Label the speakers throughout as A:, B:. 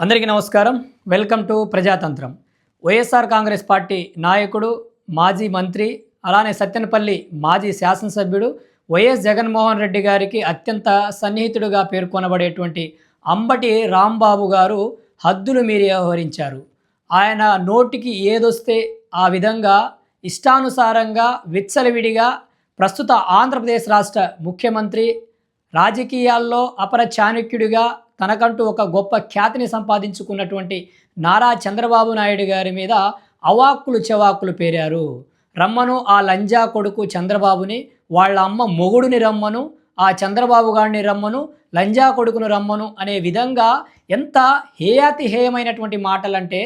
A: అందరికీ నమస్కారం. Welcome to Prajatantram. YSR Congress party నాయకుడు, మాజీ మంత్రి, అలానే సత్తెనపల్లి మాజీ శాసనసభ్యుడు వైఎస్ జగన్మోహన్ రెడ్డి గారికి అత్యంత సన్నిహితుడిగా పేర్కొనబడేటువంటి అంబటి రాంబాబు గారు హద్దులు మీరి వ్యవహరించారు. ఆయన నోటికి ఏదొస్తే ఆ విధంగా ఇష్టానుసారంగా విచ్చలవిడిగా ప్రస్తుత ఆంధ్రప్రదేశ్ రాష్ట్ర ముఖ్యమంత్రి, రాజకీయాల్లో అపర చాణక్యుడిగా తనకంటూ ఒక గొప్ప ఖ్యాతిని సంపాదించుకున్నటువంటి నారా చంద్రబాబు నాయుడు గారి మీద అవాక్కులు చెవాక్కులు పేరారు. రమ్మను ఆ లంజా కొడుకు చంద్రబాబుని, వాళ్ళ అమ్మ మొగుడుని రమ్మను, ఆ చంద్రబాబు గారిని రమ్మను, లంజా కొడుకును రమ్మను అనే విధంగా ఎంత హేయాతిహేయమైనటువంటి మాటలంటే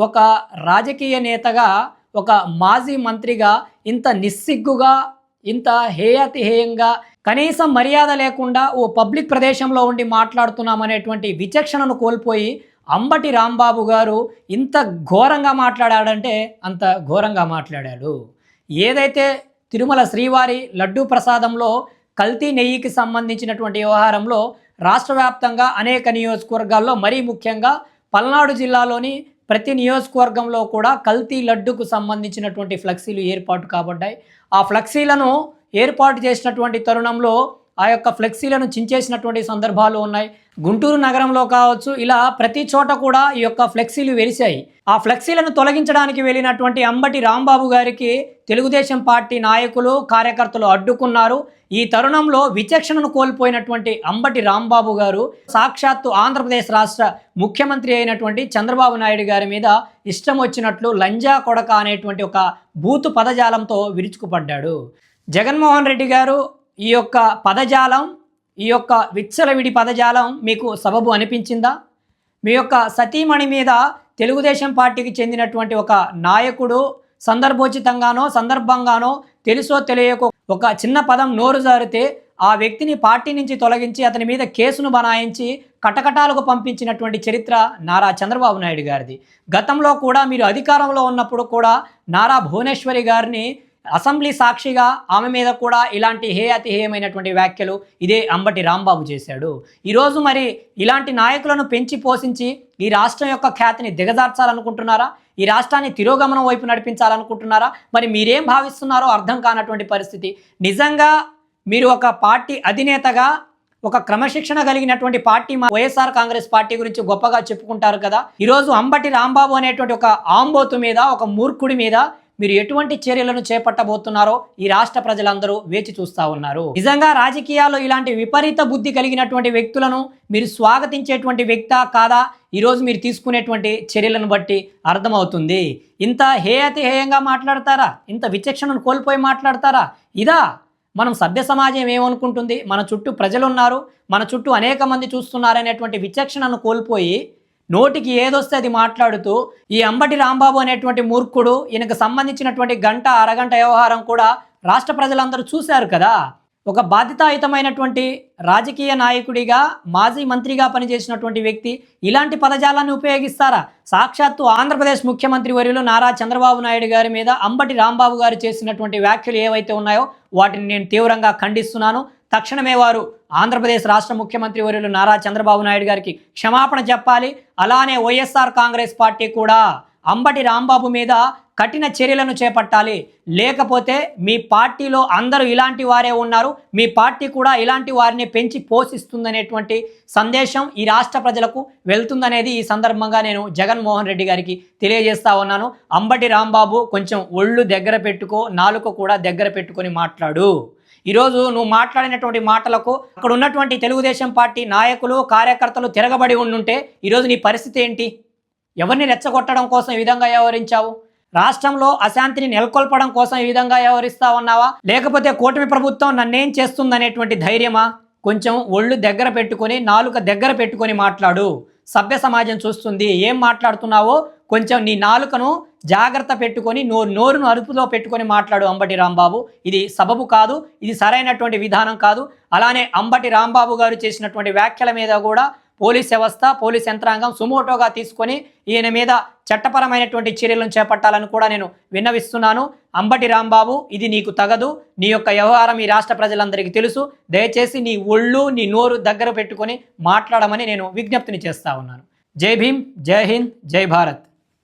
A: ఒక రాజకీయ నేతగా, ఒక మాజీ మంత్రిగా ఇంత నిస్సిగ్గుగా, ఇంత హేయాతిహేయంగా, కనీసం మర్యాద లేకుండా ఓ పబ్లిక్ ప్రదేశంలో ఉండి మాట్లాడుతున్నామనేటువంటి విచక్షణను కోల్పోయి అంబటి రాంబాబు గారు ఇంత ఘోరంగా మాట్లాడాడంటే అంత ఘోరంగా మాట్లాడాడు. ఏదైతే తిరుమల శ్రీవారి లడ్డూ ప్రసాదంలో కల్తీ నెయ్యికి సంబంధించినటువంటి వ్యవహారంలో రాష్ట్ర వ్యాప్తంగా అనేక నియోజకవర్గాల్లో, మరీ ముఖ్యంగా పల్నాడు జిల్లాలోని ప్రతి నియోజకవర్గంలో కూడా కల్తీ లడ్డుకు సంబంధించినటువంటి ఫ్లెక్సీలు ఏర్పాటు కాబడ్డాయి. ఆ ఫ్లెక్సీలను ఏర్పాటు చేసినటువంటి తరుణంలో ఆ యొక్క ఫ్లెక్సీలను చించేసినటువంటి సందర్భాలు ఉన్నాయి. గుంటూరు నగరంలో కావచ్చు, ఇలా ప్రతి చోట కూడా ఈ యొక్క ఫ్లెక్సీలు వెలిశాయి. ఆ ఫ్లెక్సీలను తొలగించడానికి వెళ్ళినటువంటి అంబటి రాంబాబు గారికి తెలుగుదేశం పార్టీ నాయకులు, కార్యకర్తలు అడ్డుకున్నారు. ఈ తరుణంలో విచక్షణను కోల్పోయినటువంటి అంబటి రాంబాబు గారు సాక్షాత్తు ఆంధ్రప్రదేశ్ రాష్ట్ర ముఖ్యమంత్రి అయినటువంటి చంద్రబాబు నాయుడు గారి మీద ఇష్టం వచ్చినట్లు లంజా కొడక అనేటువంటి ఒక బూతు పదజాలంతో విరుచుకుపడ్డాడు. జగన్మోహన్ రెడ్డి గారు ఈ యొక్క పదజాలం, ఈ యొక్క విచ్చలవిడి పదజాలం మీకు సబబు అనిపించిందా? మీ యొక్క సతీమణి మీద తెలుగుదేశం పార్టీకి చెందినటువంటి ఒక నాయకుడు సందర్భోచితంగానో సందర్భంగానో తెలుసో తెలియకో ఒక చిన్న పదం నోరు జారితే ఆ వ్యక్తిని పార్టీ నుంచి తొలగించి అతని మీద కేసును బనాయించి కటకటాలకు పంపించినటువంటి చరిత్ర నారా చంద్రబాబు నాయుడు గారిది. గతంలో కూడా మీరు అధికారంలో ఉన్నప్పుడు కూడా నారా భువనేశ్వరి గారిని అసెంబ్లీ సాక్షిగా ఆమె మీద కూడా ఇలాంటి హేయాతిహేయమైనటువంటి వ్యాఖ్యలు ఇదే అంబటి రాంబాబు చేశాడు. ఈరోజు మరి ఇలాంటి నాయకులను పెంచి పోషించి ఈ రాష్ట్రం యొక్క ఖ్యాతిని దిగజార్చాలనుకుంటున్నారా? ఈ రాష్ట్రాన్ని తిరోగమనం వైపు నడిపించాలనుకుంటున్నారా? మరి మీరేం భావిస్తున్నారో అర్థం కానటువంటి పరిస్థితి. నిజంగా మీరు ఒక పార్టీ అధినేతగా, ఒక క్రమశిక్షణ కలిగినటువంటి పార్టీ వైఎస్ఆర్ కాంగ్రెస్ పార్టీ గురించి గొప్పగా చెప్పుకుంటారు కదా. ఈరోజు అంబటి రాంబాబు అనేటువంటి ఒక ఆంబోతు మీద, ఒక మూర్ఖుడి మీద మీరు ఎటువంటి చర్యలను చేపట్టబోతున్నారో ఈ రాష్ట్ర ప్రజలందరూ వేచి చూస్తూ ఉన్నారు. నిజంగా రాజకీయాల్లో ఇలాంటి విపరీత బుద్ధి కలిగినటువంటి వ్యక్తులను మీరు స్వాగతించేటువంటి వ్యక్తా కాదా ఈరోజు మీరు తీసుకునేటువంటి చర్యలను బట్టి అర్థమవుతుంది. ఇంత హేయాతిహేయంగా మాట్లాడతారా? ఇంత విచక్షణను కోల్పోయి మాట్లాడతారా? ఇదా మనం సభ్య సమాజం ఏమనుకుంటుంది? మన చుట్టూ ప్రజలున్నారు, మన చుట్టూ అనేక మంది చూస్తున్నారనేటువంటి విచక్షణను కోల్పోయి నోటికి ఏదొస్తే అది మాట్లాడుతూ ఈ అంబటి రాంబాబు అనేటువంటి మూర్ఖుడు, ఈయనకు సంబంధించినటువంటి గంట అరగంట వ్యవహారం కూడా రాష్ట్ర ప్రజలందరూ చూశారు కదా. ఒక బాధ్యతాయుతమైనటువంటి రాజకీయ నాయకుడిగా, మాజీ మంత్రిగా పనిచేసినటువంటి వ్యక్తి ఇలాంటి పదజాలాన్ని ఉపయోగిస్తారా? సాక్షాత్తు ఆంధ్రప్రదేశ్ ముఖ్యమంత్రి వర్యులు నారా చంద్రబాబు నాయుడు గారి మీద అంబటి రాంబాబు గారు చేసినటువంటి వ్యాఖ్యలు ఏవైతే ఉన్నాయో వాటిని నేను తీవ్రంగా ఖండిస్తున్నాను. తక్షణమే వారు ఆంధ్రప్రదేశ్ రాష్ట్ర ముఖ్యమంత్రి వర్యులు నారా చంద్రబాబు నాయుడు గారికి క్షమాపణ చెప్పాలి. అలానే వైఎస్ఆర్ కాంగ్రెస్ పార్టీ కూడా అంబటి రాంబాబు మీద కఠిన చర్యలను చేపట్టాలి. లేకపోతే మీ పార్టీలో అందరూ ఇలాంటి వారే ఉన్నారు, మీ పార్టీ కూడా ఇలాంటి వారిని పెంచి పోషిస్తుందనేటువంటి సందేశం ఈ రాష్ట్ర ప్రజలకు వెళ్తుందనేది ఈ సందర్భంగా నేను జగన్మోహన్ రెడ్డి గారికి తెలియజేస్తా ఉన్నాను. అంబటి రాంబాబు కొంచెం ఒళ్ళు దగ్గర పెట్టుకో, నాలుక కూడా దగ్గర పెట్టుకొని మాట్లాడు. ఈరోజు నువ్వు మాట్లాడినటువంటి మాటలకు అక్కడ ఉన్నటువంటి తెలుగుదేశం పార్టీ నాయకులు, కార్యకర్తలు తిరగబడి ఉండుంటే ఈరోజు నీ పరిస్థితి ఏంటి? ఎవరిని రెచ్చగొట్టడం కోసం ఈ విధంగా వ్యవహరించావు? రాష్ట్రంలో అశాంతిని నెలకొల్పడం కోసం ఈ విధంగా వ్యవహరిస్తా ఉన్నావా, లేకపోతే కూటమి ప్రభుత్వం నన్నేం చేస్తుందనేటువంటి ధైర్యమా? కొంచెం ఒళ్ళు దగ్గర పెట్టుకొని, నాలుక దగ్గర పెట్టుకొని మాట్లాడు. సభ్య సమాజం చూస్తుంది ఏం మాట్లాడుతున్నావో. కొంచెం నీ నాలుకను జాగ్రత్త పెట్టుకొని నోరును అదుపులో పెట్టుకొని మాట్లాడు అంబటి రాంబాబు. ఇది సబబు కాదు, ఇది సరైనటువంటి విధానం కాదు. అలానే అంబటి రాంబాబు గారు చేసినటువంటి వ్యాఖ్యల మీద కూడా పోలీస్ వ్యవస్థ, పోలీస్ యంత్రాంగం సుమోటోగా తీసుకొని ఈయన మీద చట్టపరమైనటువంటి చర్యలను చేపట్టాలని కూడా నేను విన్నవిస్తున్నాను. అంబటి రాంబాబు, ఇది నీకు తగదు. నీ యొక్క వ్యవహారం ఈ రాష్ట్ర ప్రజలందరికీ తెలుసు. దయచేసి నీ ఒళ్ళు, నీ నోరు దగ్గర పెట్టుకొని మాట్లాడమని నేను విజ్ఞప్తిని చేస్తా ఉన్నాను. జై భీమ్, జై హింద్, జై భారత్.